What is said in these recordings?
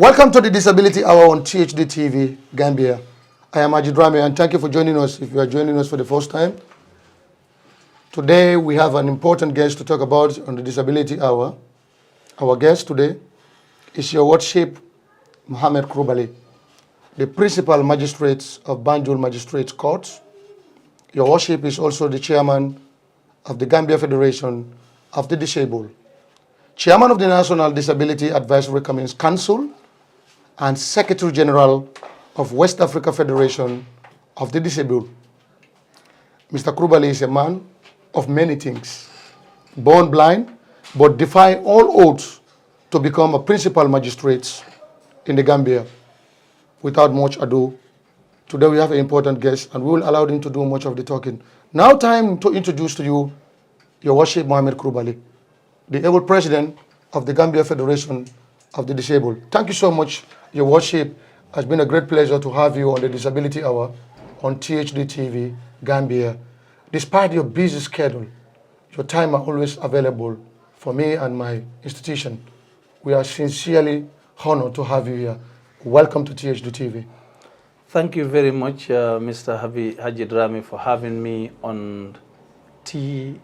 Welcome to the Disability Hour on THD TV, Gambia. I am Ajid Rami, and thank you for joining us if you are joining us for the first time. Today, we have an important guest to talk about on the Disability Hour. Our guest today is Your Worship Muhammed Krubally, the Principal Magistrate of Banjul Magistrates Court. Your Worship is also the Chairman of the Gambia Federation of the Disabled, Chairman of the National Disability Advisory Council, and Secretary General of West Africa Federation of the Disabled. Mr. Krubally is a man of many things, born blind, but defying all odds to become a principal magistrate in the Gambia. Without much ado, today we have an important guest, and we will allow him to do much of the talking. Now time to introduce to you Your Worship Muhammed Krubally, the able president of the Gambia Federation of the Disabled. Thank you so much, Your Worship. It has been a great pleasure to have you on the Disability Hour on THD TV, Gambia. Despite your busy schedule, your time are always available for me and my institution. We are sincerely honored to have you here. Welcome to THD TV. Thank you very much, Mr. Haji Drami, for having me on THD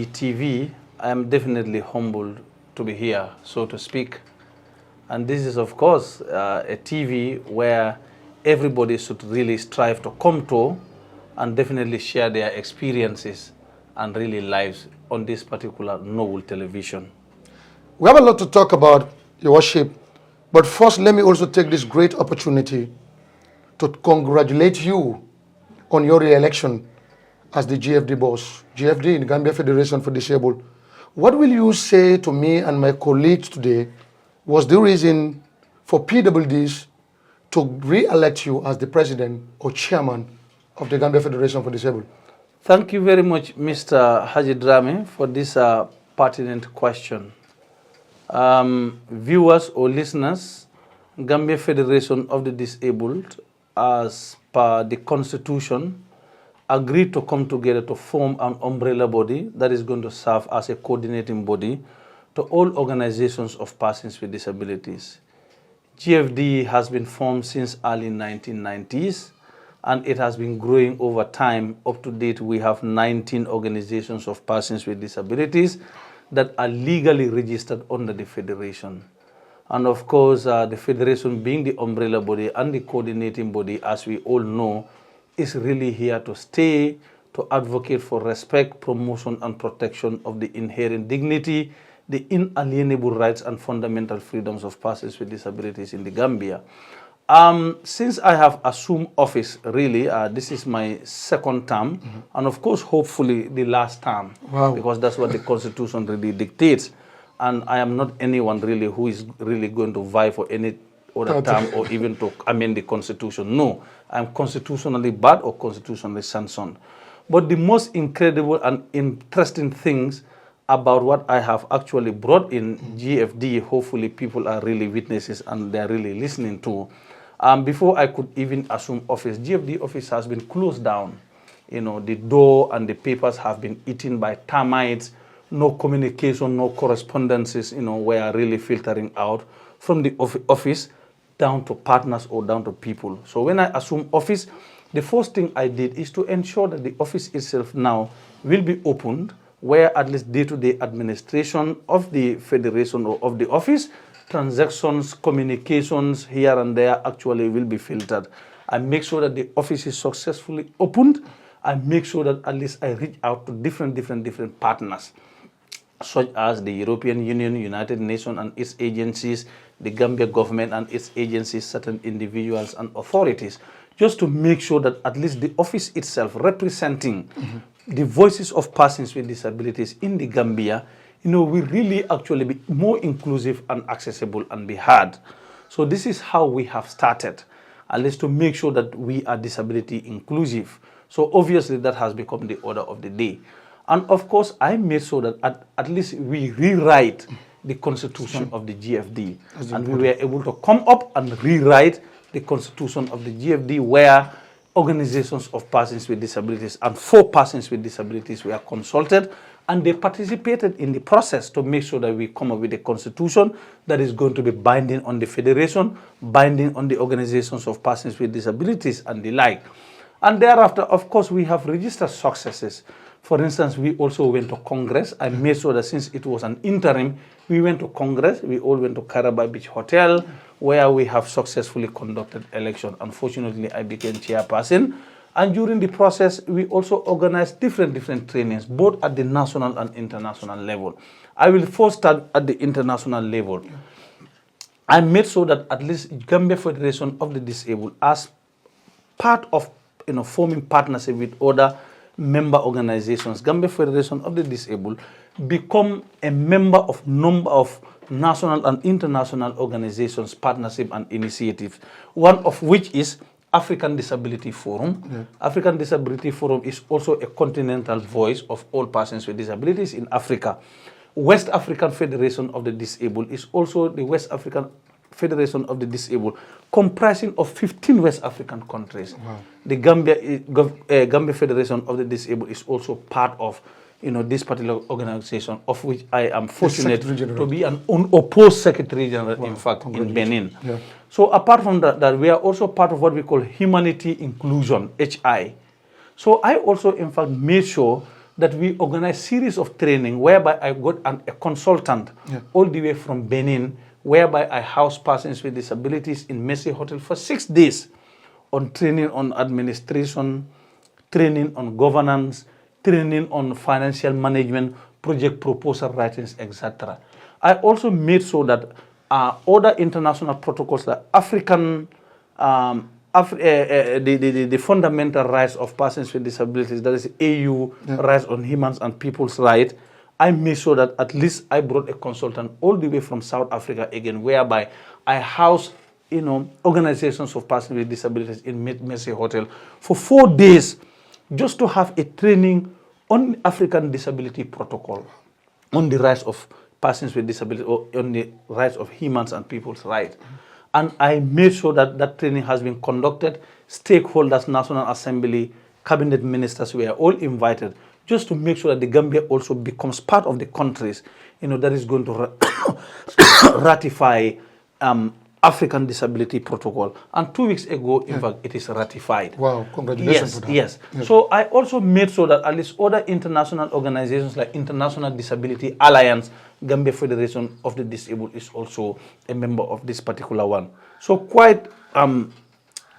TV. I am definitely humbled to be here, so to speak. And this is, of course, a TV where everybody should really strive to come to and definitely share their experiences and really lives on this particular noble television. We have a lot to talk about, Your Worship, but first let me also take this great opportunity to congratulate you on your re-election as the GFD boss, GFD in Gambia Federation for Disabled. What will you say to me and my colleagues today was the reason for PWDs to re-elect you as the president or chairman of the Gambia Federation for Disabled? Thank you very much, Mr. Haji Drami, for this pertinent question. Viewers or listeners, Gambia Federation of the Disabled, as per the Constitution, agreed to come together to form an umbrella body that is going to serve as a coordinating body to all organizations of persons with disabilities. GFD has been formed since early 1990s, and it has been growing over time. Up to date, we have 19 organizations of persons with disabilities that are legally registered under the Federation. And of course, the Federation being the umbrella body and the coordinating body, as we all know, is really here to stay, to advocate for respect, promotion, and protection of the inherent dignity, the inalienable rights and fundamental freedoms of persons with disabilities in the Gambia. Since I have assumed office, really, this is my second term, and of course, hopefully the last term, because that's what the Constitution really dictates. And I am not anyone really who is really going to vie for any other term or even to amend the Constitution. No, I'm constitutionally bad or constitutionally sanctioned. But the most incredible and interesting things about what I have actually brought in GFD, hopefully people are really witnesses and they're really listening to. Before I could even assume office, GFD office has been closed down. You know, the door and the papers have been eaten by termites. No communication, no correspondences, you know, were really filtering out from the office down to partners or down to people. So when I assumed office, the first thing I did is to ensure that the office itself now will be opened, where at least day-to-day administration of the federation or of the office, transactions, communications here and there actually will be filtered. I make sure that the office is successfully opened. I make sure that at least I reach out to different partners, such as the European Union, United Nations and its agencies, the Gambia government and its agencies, certain individuals and authorities, just to make sure that at least the office itself representing the voices of persons with disabilities in the Gambia, you know, will really actually be more inclusive and accessible and be heard. So this is how we have started, at least to make sure that we are disability inclusive. So obviously that has become the order of the day. And of course, I made sure that at least we rewrite the constitution of the GFD. And we were able to come up and rewrite the constitution of the GFD, where organizations of persons with disabilities, and 4 persons with disabilities were consulted, and they participated in the process to make sure that we come up with a constitution that is going to be binding on the federation, binding on the organizations of persons with disabilities, and the like. And thereafter, of course, we have registered successes. For instance, we also went to Congress. I made sure that since it was an interim, we went to Congress. We all went to Krybally Beach Hotel, where we have successfully conducted election. Unfortunately, I became chairperson. And during the process, we also organized different trainings, both at the national and international level. I will first start at the international level. I made sure that at least Gambia Federation of the Disabled, as part of forming partnership with other member organizations, Gambia Federation of the Disabled become a member of number of national and international organizations, partnership and initiatives, one of which is African Disability Forum. African Disability Forum is also a continental voice of all persons with disabilities in Africa. West African Federation of the Disabled is also the West African Federation of the Disabled, comprising of 15 West African countries. Wow. The Gambia Federation of the Disabled is also part of this particular organization, of which I am fortunate to be an unopposed Secretary General, in fact, in Benin. Yeah. So apart from that, we are also part of what we call Humanity Inclusion, HI. So I also, in fact, made sure that we organize series of training whereby I got a consultant all the way from Benin, whereby I house persons with disabilities in Messi Hotel for 6 days on training on administration, training on governance, training on financial management, project proposal writings, etc. I also made sure that other international protocols like the fundamental rights of persons with disabilities, that is AU, rights on humans and people's rights, I made sure that at least I brought a consultant all the way from South Africa again, whereby I house organizations of persons with disabilities in Messi Hotel for 4 days, just to have a training on African Disability Protocol, on the rights of persons with disabilities, or on the rights of humans and people's rights. And I made sure that that training has been conducted. Stakeholders, National Assembly, cabinet ministers were all invited, just to make sure that the Gambia also becomes part of the countries, that is going to ratify African Disability Protocol. And 2 weeks ago, in fact, it is ratified. Wow, congratulations. Yes. So I also made sure that at least other international organizations like International Disability Alliance, Gambia Federation of the Disabled is also a member of this particular one. So quite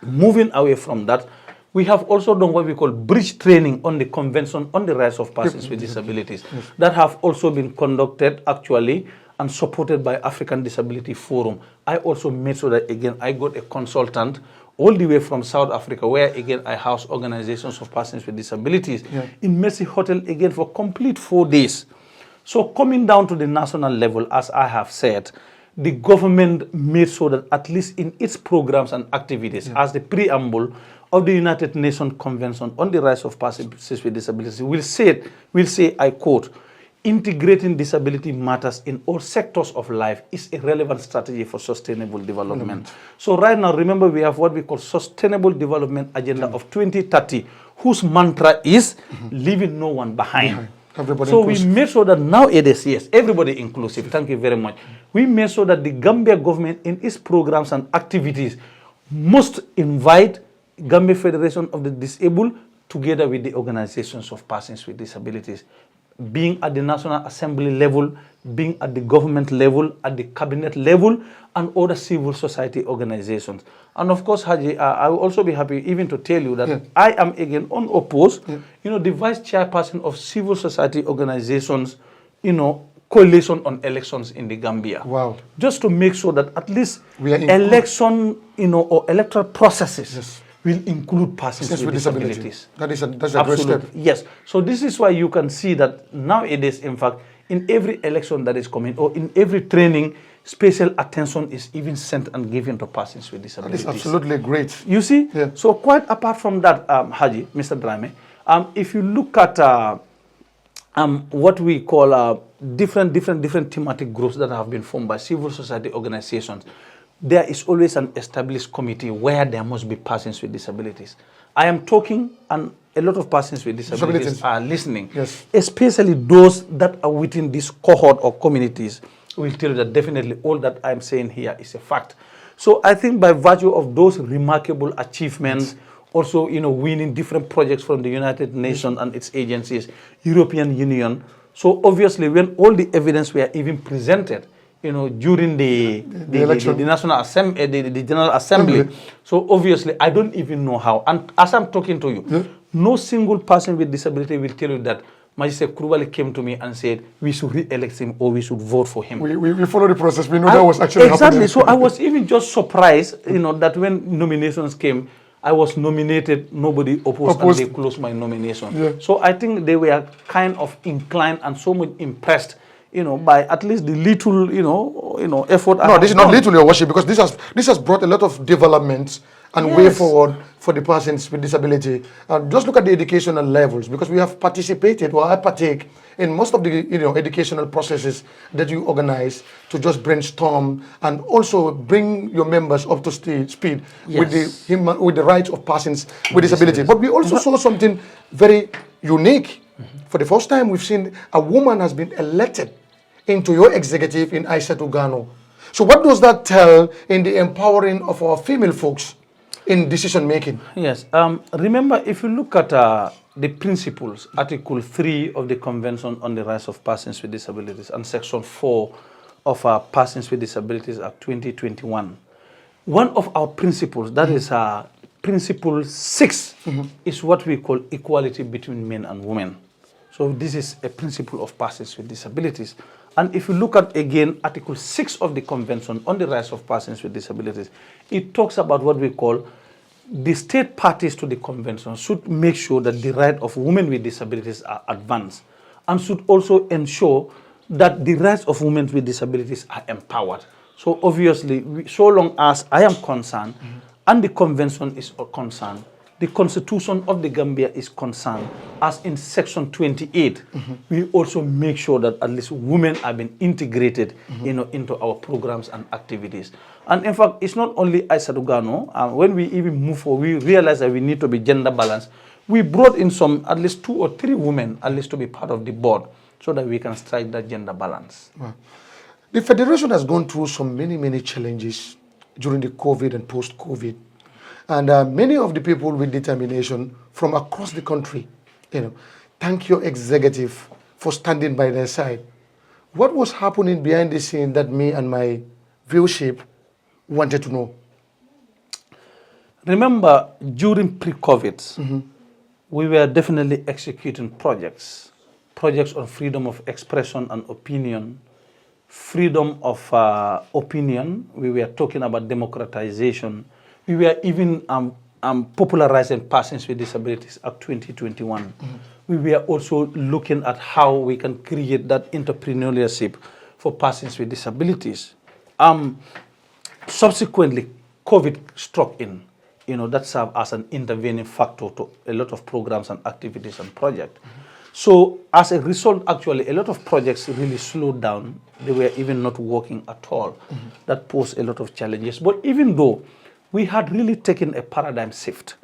moving away from that, we have also done what we call bridge training on the Convention on the Rights of Persons with Disabilities that have also been conducted actually and supported by African Disability Forum. I also made sure that, again, I got a consultant all the way from South Africa, where, again, I house organizations of persons with disabilities in Messi Hotel, again, for complete 4 days. So coming down to the national level, as I have said, the government made sure that at least in its programs and activities, as the preamble of the United Nations Convention on the Rights of Persons with Disabilities will say, I quote, integrating disability matters in all sectors of life is a relevant strategy for sustainable development. So right now, remember, we have what we call Sustainable Development Agenda of 2030, whose mantra is leaving no one behind. Everybody so inclusive. We made sure that now it is, yes, everybody inclusive. Thank you very much. We made sure that the Gambia government in its programs and activities must invite Gambia Federation of the Disabled together with the organizations of persons with disabilities, being at the National Assembly level, being at the government level, at the cabinet level, and other civil society organizations. And of course, Haji, I will also be happy even to tell you that I am again unopposed, the vice chairperson of civil society organizations, coalition on elections in the Gambia. Wow. Just to make sure that at least election, or electoral processes will include persons with disabilities. That's a great step. Yes. So this is why you can see that nowadays, in fact, in every election that is coming, or in every training, special attention is even sent and given to persons with disabilities. That is absolutely great. You see? Yeah. So quite apart from that, Haji, Mr. Drame, if you look at what we call different thematic groups that have been formed by civil society organizations, there is always an established committee where there must be persons with disabilities. I am talking, and a lot of persons with disabilities are listening, yes, especially those that are within this cohort or communities will tell you that definitely all that I'm saying here is a fact. So I think by virtue of those remarkable achievements, also, winning different projects from the United Nations and its agencies, European Union. So obviously, when all the evidence were even presented, during the National Assembly, the General Assembly. So obviously, I don't even know how. And as I'm talking to you, no single person with disability will tell you that Magistrate Krubally came to me and said, we should re-elect him or we should vote for him. We follow the process. We know that was actually exactly. happening. So I was even just surprised, that when nominations came, I was nominated, nobody opposed. And they closed my nomination. Yeah. So I think they were kind of inclined and so much impressed, by at least the little, effort. No, this is not little, Your Worship, because this has brought a lot of developments and way forward for the persons with disability. Just look at the educational levels, because we have participated, or I partake in most of the educational processes that you organize to just brainstorm and also bring your members up to speed with the rights of persons with disability. But we also saw something very unique. For the first time, we've seen a woman has been elected into your executive in Aissatou Gano. So what does that tell in the empowering of our female folks in decision making? Yes. Remember, if you look at the principles, Article 3 of the Convention on the Rights of Persons with Disabilities and Section 4 of Persons with Disabilities Act 2021, one of our principles, that is Principle 6, is what we call equality between men and women. So this is a principle of persons with disabilities. And if you look at, again, Article 6 of the Convention on the Rights of Persons with Disabilities, it talks about what we call the state parties to the convention should make sure that the rights of women with disabilities are advanced and should also ensure that the rights of women with disabilities are empowered. So obviously, so long as I am concerned and the convention is concerned, the Constitution of the Gambia is concerned, as in Section 28, we also make sure that at least women have been integrated into our programs and activities. And in fact, it's not only Aissatou Gano. When we even move forward, we realize that we need to be gender balanced. We brought in at least 2 or 3 women, at least to be part of the board, so that we can strike that gender balance. Wow. The Federation has gone through many challenges during the COVID and post-COVID. And many of the people with determination from across the country, thank your executive for standing by their side. What was happening behind the scene that me and my viewership wanted to know? Remember, during pre-COVID, we were definitely executing projects on freedom of expression and opinion, freedom of opinion. We were talking about democratization. We were even popularizing Persons with Disabilities Act 2021. We were also looking at how we can create that entrepreneurship for persons with disabilities. Subsequently, COVID struck in. That served as an intervening factor to a lot of programs and activities and projects. So as a result, actually, a lot of projects really slowed down. They were even not working at all. That posed a lot of challenges. But even though we had really taken a paradigm shift,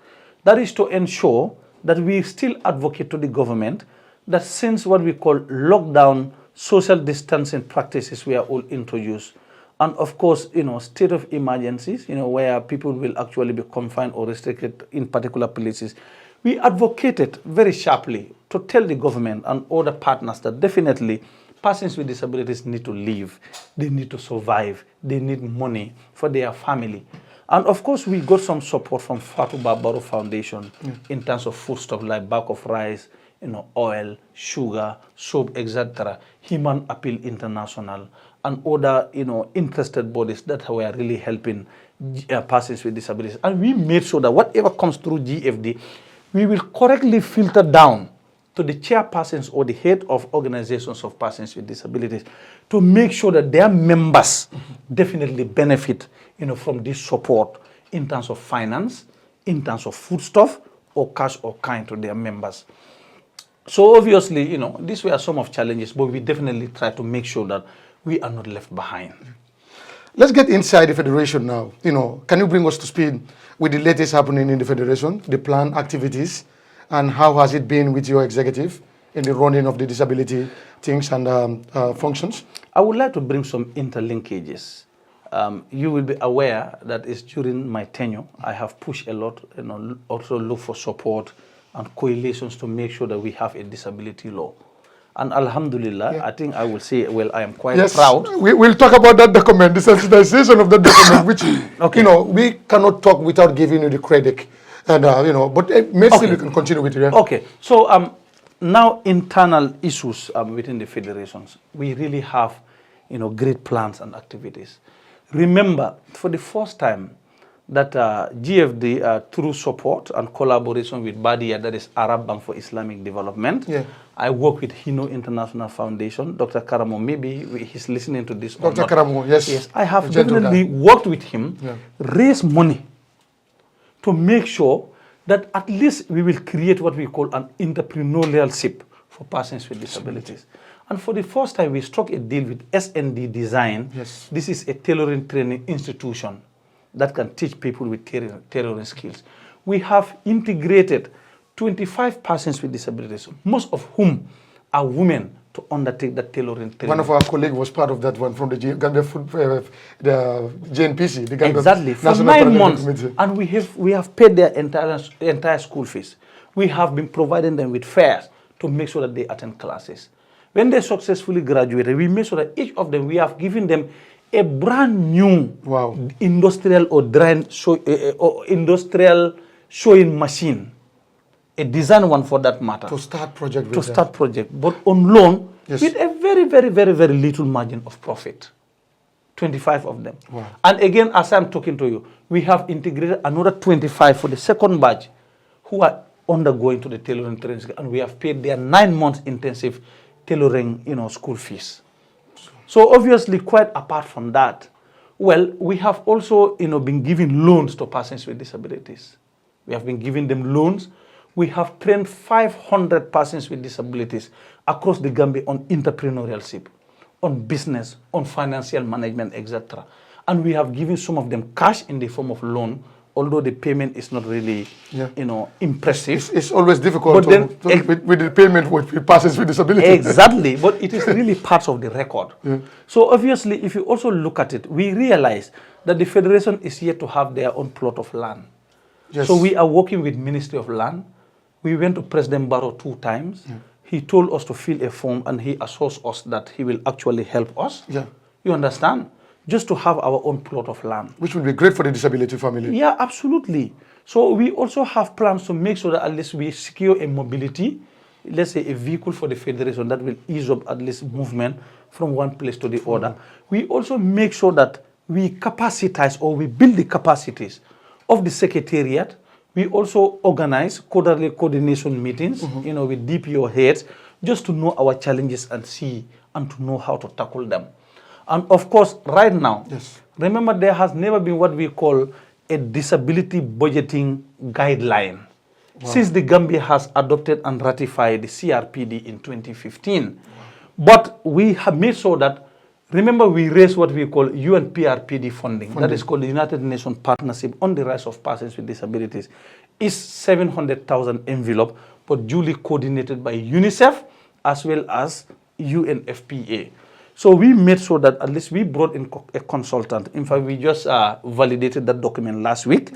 that is to ensure that we still advocate to the government that since what we call lockdown, social distancing practices were all introduced, and of course, state of emergencies, where people will actually be confined or restricted in particular places, we advocated very sharply to tell the government and other partners that definitely persons with disabilities need to live, they need to survive, they need money for their family. And of course, we got some support from Fatou Barbaro Foundation in terms of foodstuff like bag of rice, oil, sugar, soap, etc. Human Appeal International and other, interested bodies that were really helping persons with disabilities. And we made sure that whatever comes through GFD, we will correctly filter down to the chairpersons or the head of organizations of persons with disabilities to make sure that their members definitely benefit from this support in terms of finance, in terms of foodstuff, or cash or kind to their members. So obviously, these were some of challenges, but we definitely try to make sure that we are not left behind. Let's get inside the Federation now. Can you bring us to speed with the latest happening in the Federation, the plan, activities, and how has it been with your executive in the running of the disability things and functions? I would like to bring some interlinkages. You will be aware that it's during my tenure, I have pushed a lot, also look for support and coalitions to make sure that we have a disability law. And alhamdulillah, I think I will say, well, I am quite proud. We'll talk about that document, the sensitization of the document, which, we cannot talk without giving you the credit. And, but maybe we can continue with it. Yeah? Okay. So now internal issues within the federations, we really have, great plans and activities. Remember, for the first time, that GFD, through support and collaboration with BADIA, that is Arab Bank for Islamic Development, I work with Hino International Foundation. Dr. Karamo, maybe he's listening to this. Dr. Karamo, yes. Yes, I have definitely worked with him, raise money to make sure that at least we will create what we call an entrepreneurship for persons with disabilities. And for the first time, we struck a deal with SND Design. Yes. This is a tailoring training institution that can teach people with tailoring skills. We have integrated 25 persons with disabilities, most of whom are women, to undertake that tailoring training. One of our colleagues was part of that one from the Gambia the JNPC. The Gambia exactly, for National 9 months. Committee. And we have paid their entire school fees. We have been providing them with fares to make sure that they attend classes. When they successfully graduated, we made sure that each of them, we have given them a brand new industrial or industrial sewing machine, a design one for that matter. To start project. But on loan with a very, very, very, very little margin of profit. 25 of them. Wow. And again, as I'm talking to you, we have integrated another 25 for the second batch who are undergoing to the tailoring training, and we have paid their 9 months intensive tailoring, school fees. So obviously, quite apart from that, well, we have also, been giving loans to persons with disabilities. We have been giving them loans. We have trained 500 persons with disabilities across the Gambia on entrepreneurship, on business, on financial management, etc. And we have given some of them cash in the form of loan, although the payment is not really, impressive. It's always difficult with the payment with persons with disabilities. Exactly, but it is really part of the record. So obviously, if you also look at it, we realize that the Federation is yet to have their own plot of land. Yes. So we are working with Ministry of Land. We went to President Barrow 2 times. He told us to fill a form, and he assures us that he will actually help us. You understand? Just to have our own plot of land. Which will be great for the disability family. Yeah, absolutely. So we also have plans to make sure that at least we secure a mobility, let's say a vehicle for the Federation that will ease up at least movement from one place to the other. We also make sure that we capacitize or we build the capacities of the Secretariat. We also organize quarterly coordination meetings, with DPO heads, just to know our challenges and see and to know how to tackle them. And of course, right now, remember there has never been what we call a disability budgeting guideline. Since the Gambia has adopted and ratified the CRPD in 2015. But we have made sure that, remember we raised what we call UNPRPD funding. That is called the United Nations Partnership on the Rights of Persons with Disabilities. It's 700,000 envelope, but duly coordinated by UNICEF as well as UNFPA. So we made sure that at least we brought in a consultant. In fact, we just validated that document last week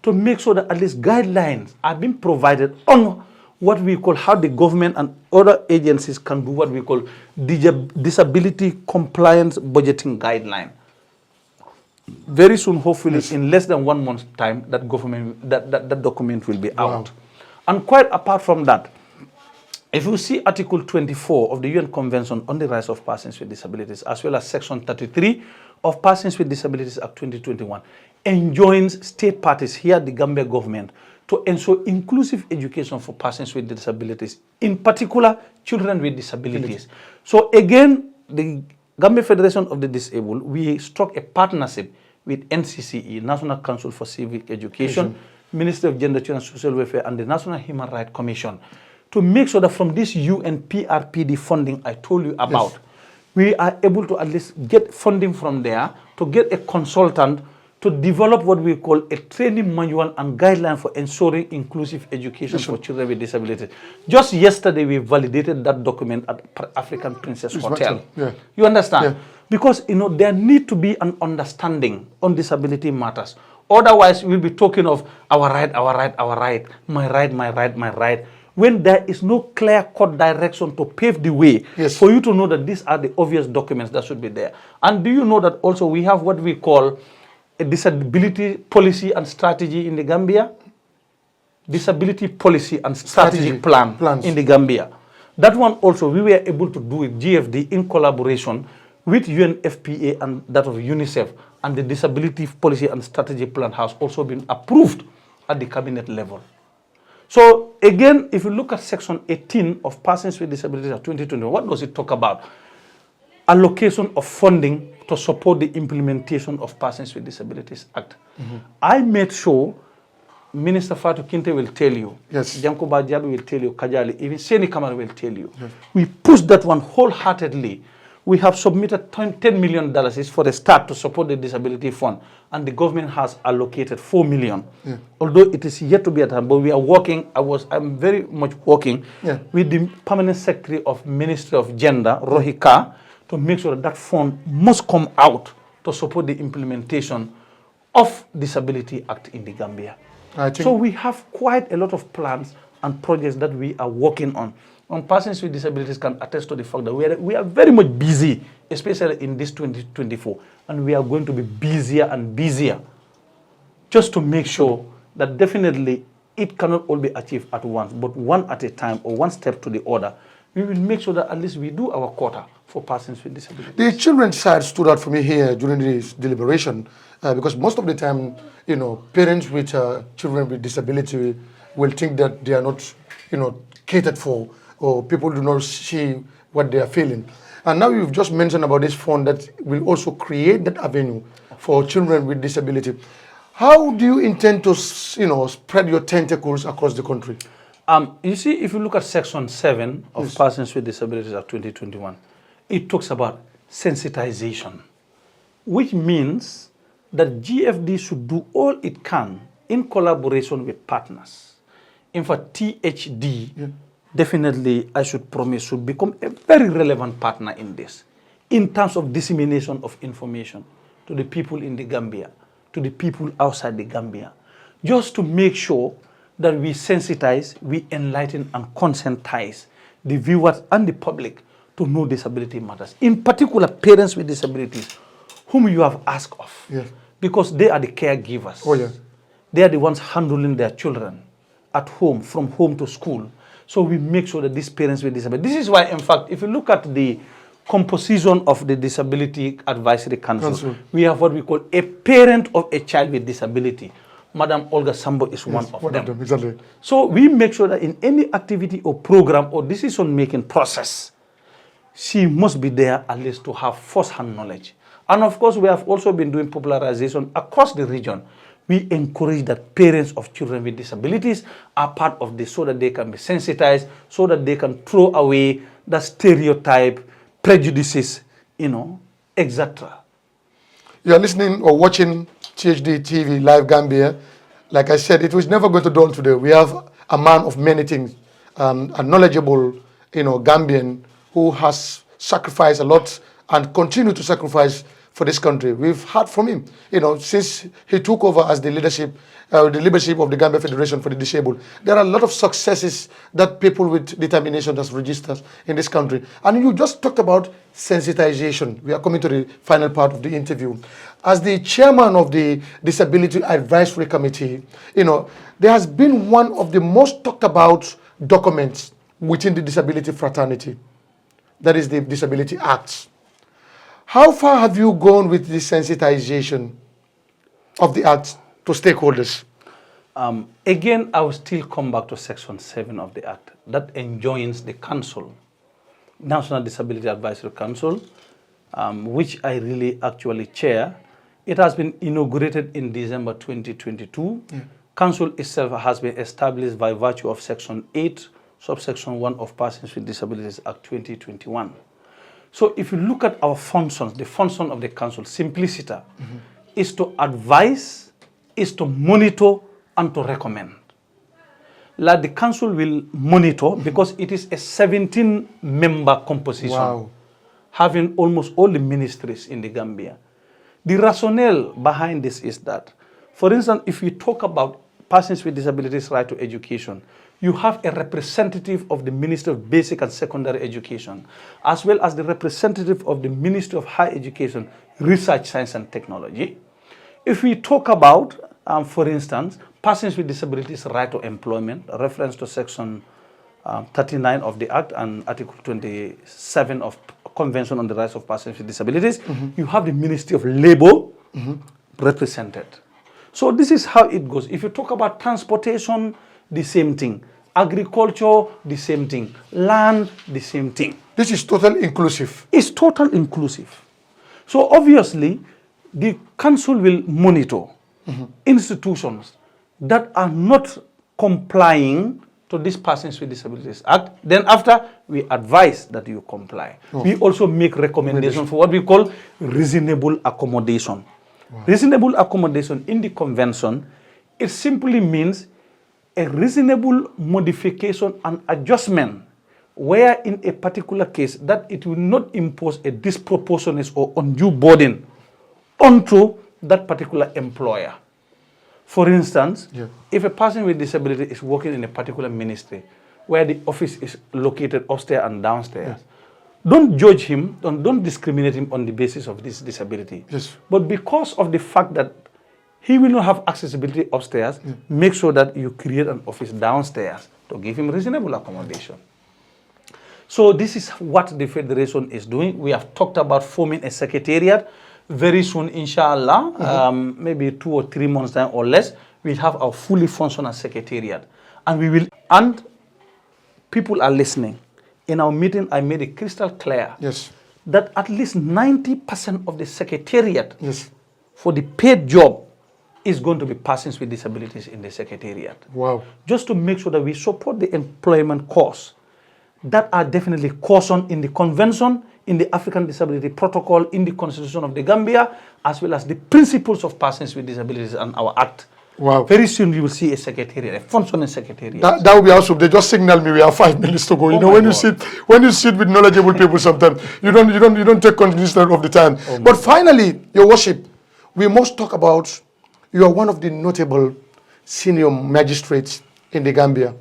to make sure that at least guidelines are being provided on what we call how the government and other agencies can do what we call disability compliance budgeting guideline. Very soon, hopefully, in less than 1 month's time, that document will be out. And quite apart from that, if you see Article 24 of the UN Convention on the Rights of Persons with Disabilities, as well as Section 33 of Persons with Disabilities Act 2021, enjoins state parties, here the Gambia government, to ensure inclusive education for persons with disabilities, in particular children with disabilities. So again, the Gambia Federation of the Disabled, we struck a partnership with NCCE, National Council for Civic Education, Ministry of Gender, Children and Social Welfare, and the National Human Rights Commission, to make sure that from this UNPRPD funding I told you about, we are able to at least get funding from there to to get a consultant to develop what we call a training manual and guideline for ensuring inclusive education for children with disabilities. Just yesterday, we validated that document at African Princess Hotel. Yeah. You understand? Yeah. Because, there need to be an understanding on disability matters. Otherwise, we'll be talking of our right, my right. When there is no clear-cut direction to pave the way for you to know that these are the obvious documents that should be there. And do you know that also we have what we call a disability policy and strategy in the Gambia? Disability policy and strategic plans in the Gambia. That one also we were able to do with GFD in collaboration with UNFPA and that of UNICEF, and the disability policy and strategy plan has also been approved at the cabinet level. So again, if you look at section 18 of Persons with Disabilities of 2021, what does it talk about? Allocation of funding to support the implementation of Persons with Disabilities Act. I made sure Minister Fatou Kinte will tell you, Jankoba Diaby will tell you, Kajali, even Seni Kamara will tell you. We pushed that one wholeheartedly. We have submitted $10 million for a start to support the disability fund, and the government has allocated $4 million. Although it is yet to be at hand, but we are working. I'm very much working with the permanent secretary of Ministry of Gender, Rohika, to make sure that fund must come out to support the implementation of Disability Act in the Gambia. So we have quite a lot of plans and projects that we are working on. And persons with disabilities can attest to the fact that we are very much busy, especially in this 2024. And we are going to be busier and busier just to make sure that definitely it cannot all be achieved at once, but one at a time or one step to the other. We will make sure that at least we do our quota for persons with disabilities. The children's side stood out for me here during this deliberation because most of the time, parents with children with disability will think that they are not, catered for, or people do not see what they are feeling. And now you've just mentioned about this fund that will also create that avenue for children with disability. How do you intend to, spread your tentacles across the country? You see, if you look at Section 7 of Persons with Disabilities Act 2021, it talks about sensitization, which means that GFD should do all it can in collaboration with partners. In fact, THD, definitely, I should promise, should become a very relevant partner in this, in terms of dissemination of information to the people in the Gambia, to the people outside the Gambia, just to make sure that we sensitize, we enlighten and conscientize the viewers and the public to know disability matters. In particular, parents with disabilities, whom you have asked of, because they are the caregivers. They are the ones handling their children at home, from home to school. So we make sure that these parents with disabilities. This is why, in fact, if you look at the composition of the Disability Advisory Council, we have what we call a parent of a child with disability. Madam Olga Sambo is one of them. Exactly. So we make sure that in any activity or program or decision-making process, she must be there at least to have first-hand knowledge. And of course, we have also been doing popularization across the region. We encourage that parents of children with disabilities are part of this so that they can be sensitized, so that they can throw away the stereotype, prejudices, etc. You are listening or watching THD TV Live Gambia. Like I said, it was never going to dawn today. We have a man of many things, a knowledgeable, Gambian who has sacrificed a lot and continue to sacrifice for this country. We've heard from him, since he took over as the leadership of the Gambia Federation for the Disabled. There are a lot of successes that people with determination has registered in this country. And you just talked about sensitization. We are coming to the final part of the interview. As the chairman of the Disability Advisory Committee, there has been one of the most talked about documents within the disability fraternity. That is the Disability Act. How far have you gone with the sensitization of the Act to stakeholders? Again, I will still come back to Section 7 of the Act that enjoins the Council, National Disability Advisory Council, which I really actually chair. It has been inaugurated in December 2022. Council itself has been established by virtue of Section 8, subsection 1 of Persons with Disabilities Act 2021. So if you look at our functions, the function of the council, simplicity, is to advise, is to monitor, and to recommend. Like the council will monitor because it is a 17-member composition, having almost all the ministries in the Gambia. The rationale behind this is that, for instance, if you talk about persons with disabilities' right to education, you have a representative of the Ministry of Basic and Secondary Education, as well as the representative of the Ministry of Higher Education, Research, Science and Technology. If we talk about, for instance, persons with disabilities' right to employment, a reference to Section 39 of the Act and Article 27 of Convention on the Rights of Persons with Disabilities, you have the Ministry of Labor represented. So this is how it goes. If you talk about transportation, the same thing. Agriculture, the same thing. Land, the same thing. This is total inclusive. It's total inclusive. So obviously, the council will monitor institutions that are not complying to this Persons with Disabilities Act. Then after, we advise that you comply. We also make recommendations for what we call reasonable accommodation. Reasonable accommodation in the convention, it simply means a reasonable modification and adjustment where in a particular case that it will not impose a disproportionate or undue burden onto that particular employer. For instance, if a person with disability is working in a particular ministry where the office is located upstairs and downstairs, don't judge him, don't discriminate him on the basis of this disability. But because of the fact that he will not have accessibility upstairs, make sure that you create an office downstairs to give him reasonable accommodation. So this is what the Federation is doing. We have talked about forming a secretariat. Very soon, inshallah, maybe 2 or 3 months time or less, we'll have our fully functional secretariat. And people are listening. In our meeting, I made it crystal clear that at least 90% of the secretariat for the paid job is going to be persons with disabilities in the secretariat. Just to make sure that we support the employment costs that are definitely cautioned in the convention, in the African Disability Protocol, in the Constitution of the Gambia, as well as the principles of persons with disabilities and our Act. Very soon you will see a secretariat, a functioning secretariat. That will be awesome. They just signal me we have 5 minutes to go. You know, when you sit with knowledgeable people, sometimes you don't take cognizance of the time. But finally, Your Worship, we must talk about, you are one of the notable senior magistrates in the Gambia.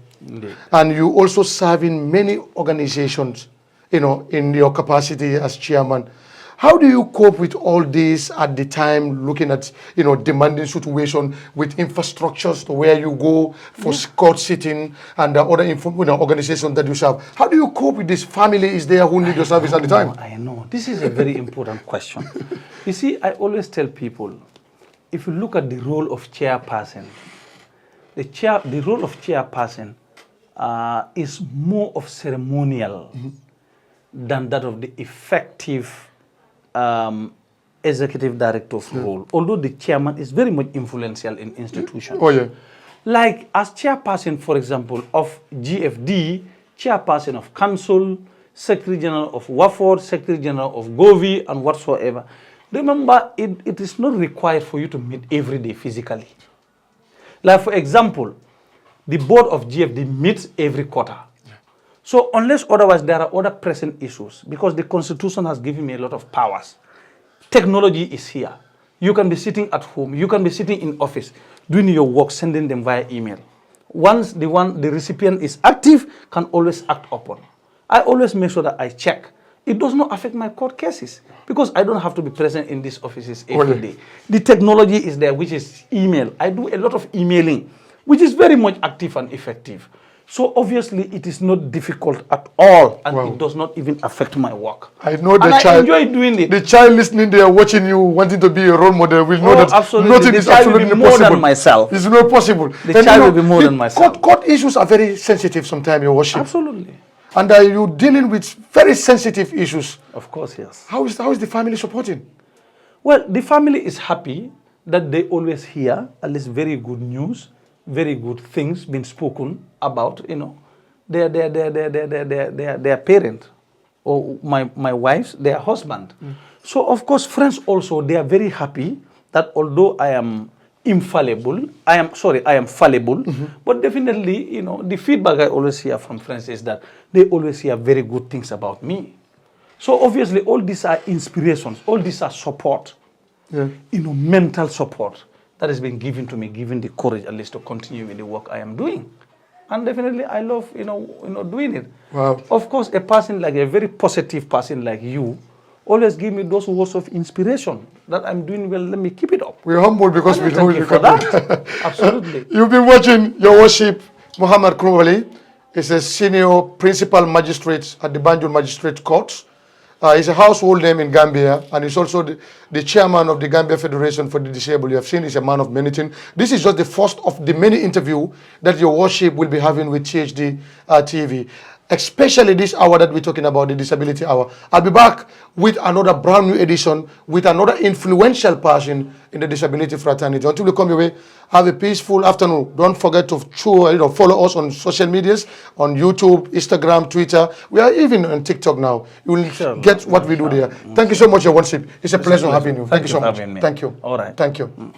And you also serve in many organizations, you know, in your capacity as chairman. How do you cope with all this at the time, looking at, you know, demanding situation with infrastructures to where you go for court sitting and other organizations that you serve? How do you cope with this? Family is there who need your service at the time? I know. This is a very important question. You see, I always tell people, if you look at the role of chairperson, the role of chairperson is more of ceremonial than that of the effective executive director's role, although the chairman is very much influential in institutions. Like as chairperson, for example, of GFD, chairperson of council, secretary general of WAFOR, secretary general of GOVI, and whatsoever. Remember, it is not required for you to meet every day physically. Like for example, the board of GFD meets every quarter. So unless otherwise, there are other pressing issues because the Constitution has given me a lot of powers. Technology is here. You can be sitting at home. You can be sitting in office, doing your work, sending them via email. Once the recipient is active, can always act upon. I always make sure that I check. It does not affect my court cases because I don't have to be present in these offices every day. The technology is there, which is email. I do a lot of emailing, which is very much active and effective. So obviously, it is not difficult at all, and it does not even affect my work. I know the child. I enjoy doing it. The child listening there, watching you, wanting to be a role model, will know that nothing is absolutely more possible. Than myself. It's not possible. The child will be more than myself. Court issues are very sensitive sometimes, Your Worship. Absolutely. And you're dealing with very sensitive issues. Of course, yes. How is the family supporting? Well, the family is happy that they always hear at least very good news, very good things being spoken about, you know, their parent. or my wives, their husband. So of course, friends also, they are very happy that although I am infallible, I am fallible, but definitely, you know, the feedback I always hear from friends is that they always hear very good things about me. So obviously, all these are inspirations, all these are support, you know, mental support that has been given to me, given the courage at least to continue with the work I am doing. And definitely, I love, you know, doing it. Wow. Of course, a person like a very positive person like you always give me those words of inspiration that I'm doing well. Let me keep it up. We're humble because we know you for can that. Absolutely. You've been watching Your Worship. Muhammed Krubally is a senior principal magistrate at the Banjul Magistrate Court. He's a household name in Gambia, and he's also the chairman of the Gambia Federation for the Disabled. You have seen he's a man of many things. This is just the first of the many interviews that Your Worship will be having with THD TV. Especially this hour that we're talking about, the Disability Hour. I'll be back with another brand new edition with another influential person in the disability fraternity. Until we come your way, have a peaceful afternoon. Don't forget to follow us on social medias, on YouTube, Instagram, Twitter. We are even on TikTok now. You will get what we do there. Thank you so much, Your Worship. It's a pleasure having you. Thank you so much. Thank you. All right. Thank you.